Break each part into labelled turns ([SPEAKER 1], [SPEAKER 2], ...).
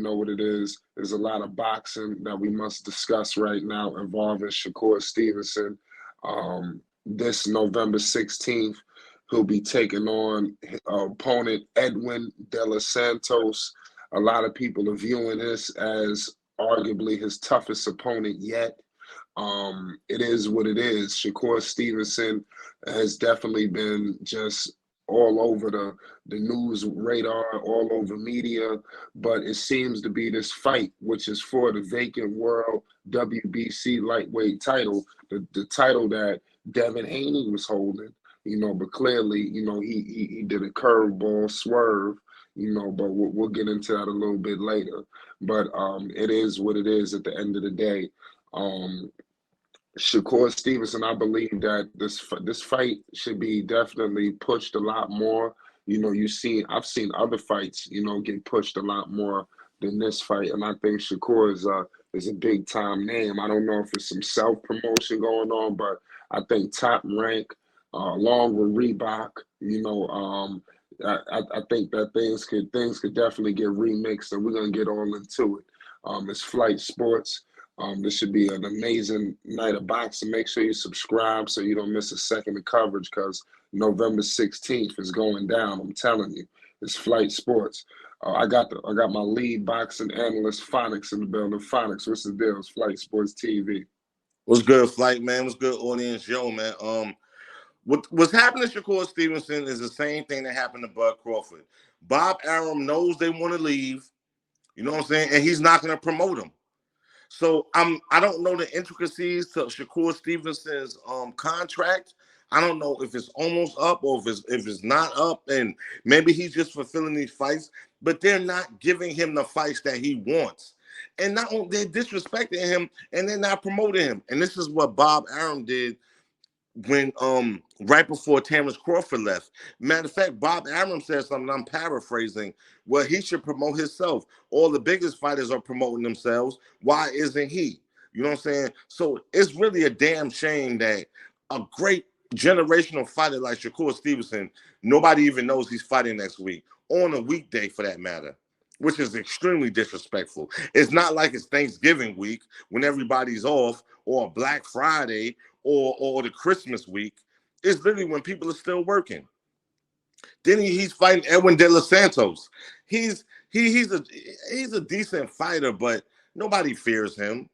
[SPEAKER 1] know what it is. There's a lot of boxing that we must discuss right now involving Shakur Stevenson. This November 16th, he'll be taking on opponent Edwin de Santos. A lot of people are viewing this as arguably his toughest opponent yet. It is what it is. Shakur Stevenson has definitely been just all over the news radar, all over media, but it seems to be this fight, which is for the vacant world WBC lightweight title, the title that Devin Haney was holding, but clearly, he did a curveball swerve, but we'll get into that a little bit later. But it is what it is at the end of the day. Shakur Stevenson, I believe that this fight should be definitely pushed a lot more. I've seen other fights, get pushed a lot more than this fight, and I think Shakur is a big time name. I don't know if it's some self promotion going on, but I think Top Rank, along with Reebok, I think that things could definitely get remixed, and we're gonna get all into it. It's Flight Sports. This should be an amazing night of boxing. Make sure you subscribe so you don't miss a second of coverage, because November 16th is going down. I'm telling you, it's Flight Sports. I got my lead boxing analyst Phonics in the building. Phonics, what's the deal? It's Flight Sports TV.
[SPEAKER 2] What's good, Flight, man? What's good, audience? Yo, man. What's happening to Shakur Stevenson is the same thing that happened to Bud Crawford. Bob Arum knows they want to leave. You know what I'm saying? And he's not going to promote him. So I don't know the intricacies to Shakur Stevenson's contract. I don't know if it's almost up or if it's not up, and maybe he's just fulfilling these fights, but they're not giving him the fights that he wants. And not only they're disrespecting him, and they're not promoting him. And this is what Bob Arum did when right before Terrence Crawford left. Matter of fact, Bob Arum said something, I'm paraphrasing, well, he should promote himself. All the biggest fighters are promoting themselves. Why isn't he? You know what I'm saying? So it's really a damn shame that a great generational fighter like Shakur Stevenson, nobody even knows he's fighting next week, on a weekday for that matter, which is extremely disrespectful. It's not like it's Thanksgiving week when everybody's off, or Black Friday, or the Christmas week. It's literally when people are still working. Then he's fighting Edwin de Santos. He's a decent fighter, but nobody fears him.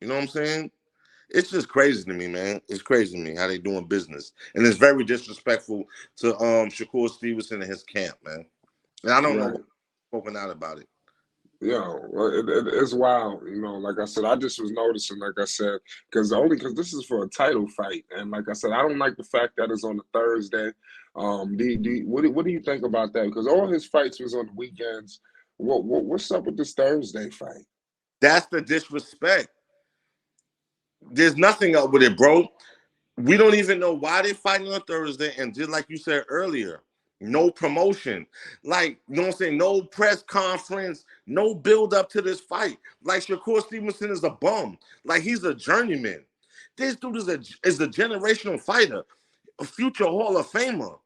[SPEAKER 2] You know what I'm saying? It's just crazy to me, man. It's crazy to me how they doing business, and it's very disrespectful to Shakur Stevenson and his camp, man. And I don't know who's spoken out about it.
[SPEAKER 1] Yeah, well, it's wild, like I said, I just was noticing, like I said, because this is for a title fight, and like I said, I don't like the fact that it's on a Thursday. What do you think about that? Because all his fights was on the weekends. What's up with this Thursday fight?
[SPEAKER 2] That's the disrespect. There's nothing up with it, bro. We don't even know why they're fighting on Thursday, and just like you said earlier, no promotion. Like, you know what I'm saying? No press conference, no build up to this fight. Like, Shakur Stevenson is a bum. Like, he's a journeyman. This dude is a generational fighter, a future Hall of Famer.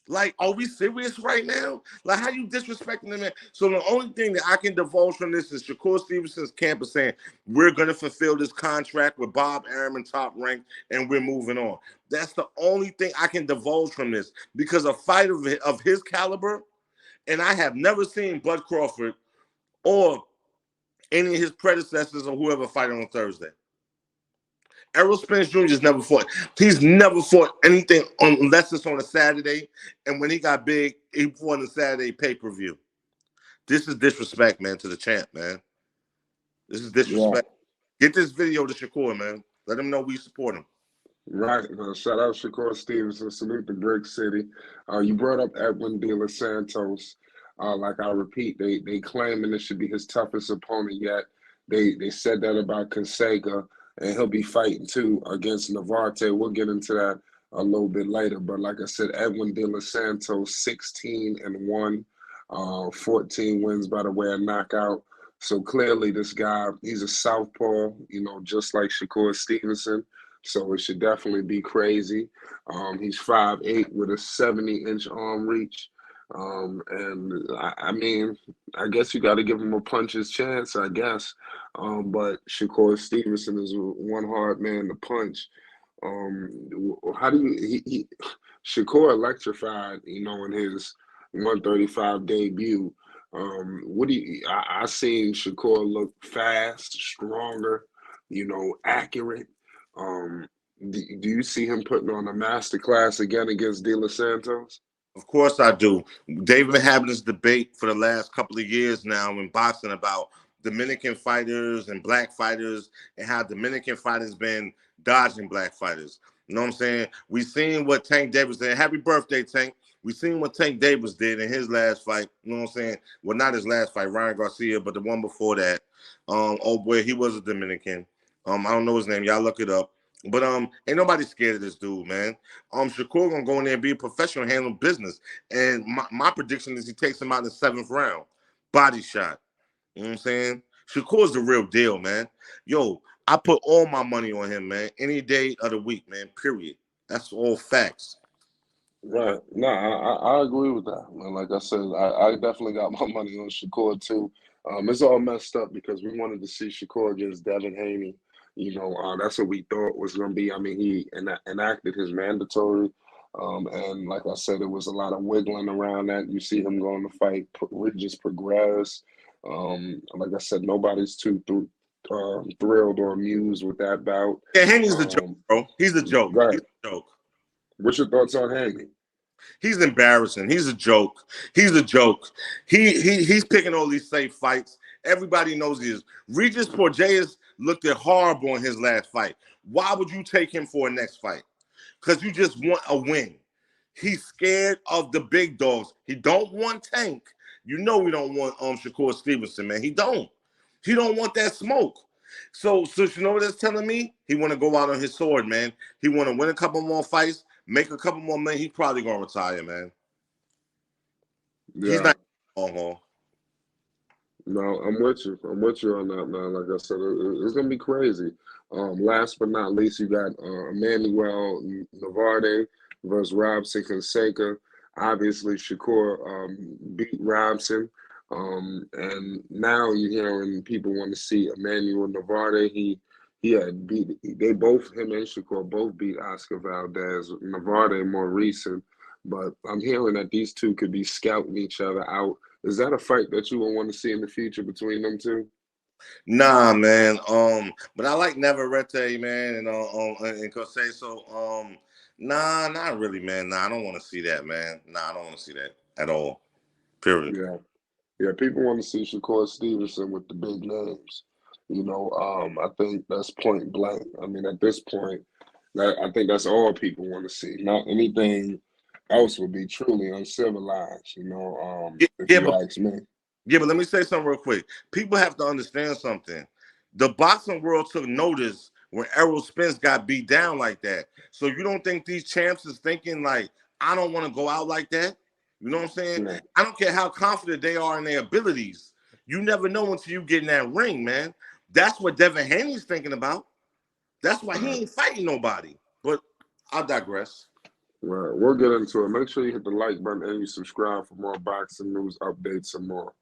[SPEAKER 2] Like, are we serious right now? Like, how you disrespecting him, man? So the only thing that I can divulge from this is Shakur Stevenson's camp is saying, we're going to fulfill this contract with Bob Arum and Top Rank, and we're moving on. That's the only thing I can divulge from this, because a fighter of his caliber, and I have never seen Bud Crawford or any of his predecessors or whoever fighting on Thursday. Errol Spence Jr. has never fought. He's never fought anything unless it's on a Saturday. And when he got big, he fought on a Saturday pay-per-view. This is disrespect, man, to the champ, man. This is disrespect. Yeah. Get this video to Shakur, man. Let him know we support him.
[SPEAKER 1] Right. Shout out Shakur Stevenson. Salute the Brick City. You brought up Edwin de Santos. Like I repeat, they claiming this should be his toughest opponent yet. They said that about Conseca. And he'll be fighting too against Navarrete. We'll get into that a little bit later. But like I said, Edwin de Santos, 16-1, 14 wins by the way of knockout. So clearly this guy, he's a southpaw, just like Shakur Stevenson. So it should definitely be crazy. He's 5'8" with a 70-inch arm reach. And I mean, I guess you got to give him a puncher's chance, I guess. But Shakur Stevenson is one hard man to punch. How do Shakur electrified, in his 135 debut. What do I seen Shakur look fast, stronger, accurate. Um, do you see him putting on a master class again against De Los Santos?
[SPEAKER 2] Of course I do. They've been having this debate for the last couple of years now in boxing about Dominican fighters and black fighters and how Dominican fighters been dodging black fighters. You know what I'm saying? We seen what Tank Davis did. Happy birthday, Tank. We seen what Tank Davis did in his last fight. You know what I'm saying? Well, not his last fight, Ryan Garcia, but the one before that. Oh boy, he was a Dominican. I don't know his name. Y'all look it up. But ain't nobody scared of this dude, man. Shakur gonna go in there and be a professional, handle business. And my prediction is he takes him out in the 7th round. Body shot. You know what I'm saying? Shakur's the real deal, man. Yo, I put all my money on him, man. Any day of the week, man. Period. That's all facts.
[SPEAKER 1] Right. No, I agree with that, man. Like I said, I definitely got my money on Shakur too. It's all messed up because we wanted to see Shakur against Devin Haney. That's what we thought was going to be. I mean, he enacted his mandatory, and like I said, it was a lot of wiggling around that. You see him going to fight, just progress. Like I said, nobody's thrilled or amused with that bout.
[SPEAKER 2] Yeah, Haney's the joke, bro. He's the joke.
[SPEAKER 1] Right.
[SPEAKER 2] He's the joke.
[SPEAKER 1] What's your thoughts on Haney?
[SPEAKER 2] He's embarrassing. He's a joke. He's a joke. He's picking all these safe fights. Everybody knows he is. Regis Porteus looked at horrible in his last fight. Why would you take him for a next fight? Because you just want a win. He's scared of the big dogs. He don't want Tank. You know we don't want Shakur Stevenson, man. He don't. He don't want that smoke. So you know what that's telling me? He want to go out on his sword, man. He want to win a couple more fights, make a couple more money. He's probably gonna retire, man.
[SPEAKER 1] Yeah.
[SPEAKER 2] He's not long haul.
[SPEAKER 1] No, I'm with you. I'm with you on that, man. Like I said, it's gonna be crazy. Last but not least, you got Emmanuel Navarre versus Robson Fonseca. Obviously, Shakur beat Robson, and now you're hearing people want to see Emmanuel Navarre. He had beat. Him and Shakur both beat Oscar Valdez. Navarre more recent, but I'm hearing that these two could be scouting each other out. Is that a fight that you will want to see in the future between them two?
[SPEAKER 2] Nah, man. But I like Navarrete, man, and Cosey. So, nah, not really, man. Nah, I don't want to see that, man. Nah, I don't want to see that at all. Period.
[SPEAKER 1] Yeah, yeah. People want to see Shakur Stevenson with the big names. I think that's point blank. I mean, at this point, I think that's all people want to see. Not anything else would be truly uncivilized. If
[SPEAKER 2] Yeah,
[SPEAKER 1] you ask me.
[SPEAKER 2] Yeah, but let me say something real quick. People have to understand something. The boxing world took notice when Errol Spence got beat down like that. So you don't think these champs is thinking like, I don't want to go out like that? You know what I'm saying?
[SPEAKER 1] Yeah.
[SPEAKER 2] I don't care how confident they are in their abilities. You never know until you get in that ring, man. That's what Devin Haney's thinking about. That's why he ain't fighting nobody. But I digress.
[SPEAKER 1] Right. We'll get into it. Make sure you hit the like button and you subscribe for more boxing news, updates, and more.